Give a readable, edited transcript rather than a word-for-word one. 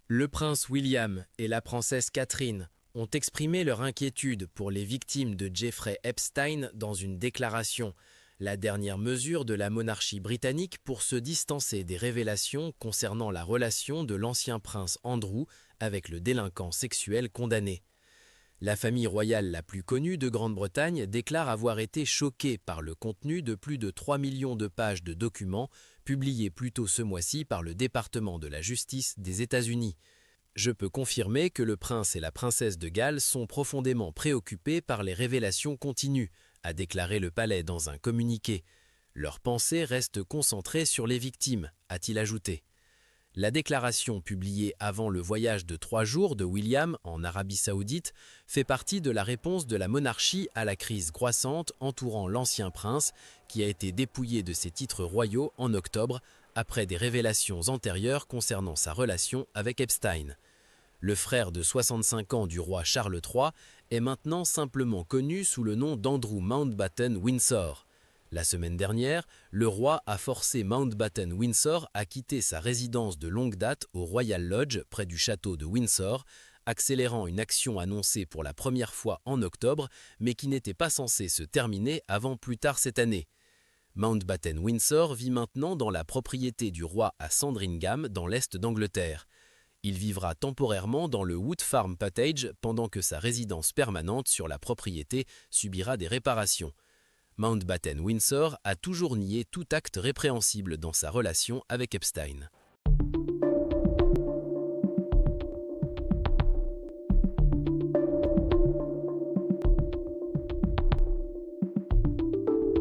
Le prince William et la princesse Catherine ont exprimé leur inquiétude pour les victimes de Jeffrey Epstein dans une déclaration, la dernière mesure de la monarchie britannique pour se distancer des révélations concernant la relation de l'ancien prince Andrew avec le délinquant sexuel condamné. La famille royale la plus connue de Grande-Bretagne déclare avoir été choquée par le contenu de plus de 3 millions de pages de documents publiés plus tôt ce mois-ci par le département de la justice des États-Unis. Je peux confirmer que le prince et la princesse de Galles sont profondément préoccupés par les révélations continues, a déclaré le palais dans un communiqué. Leurs pensées restent concentrées sur les victimes, a-t-il ajouté. La déclaration publiée avant le voyage de 3 jours de William en Arabie Saoudite fait partie de la réponse de la monarchie à la crise croissante entourant l'ancien prince qui a été dépouillé de ses titres royaux en octobre après des révélations antérieures concernant sa relation avec Epstein. Le frère de 65 ans du roi Charles III est maintenant simplement connu sous le nom d'Andrew Mountbatten Windsor. La semaine dernière, le roi a forcé Mountbatten Windsor à quitter sa résidence de longue date au Royal Lodge près du château de Windsor, accélérant une action annoncée pour la première fois en octobre, mais qui n'était pas censée se terminer avant plus tard cette année. Mountbatten Windsor vit maintenant dans la propriété du roi à Sandringham, dans l'est d'Angleterre. Il vivra temporairement dans le Wood Farm Cottage pendant que sa résidence permanente sur la propriété subira des réparations. Mountbatten Windsor a toujours nié tout acte répréhensible dans sa relation avec Epstein.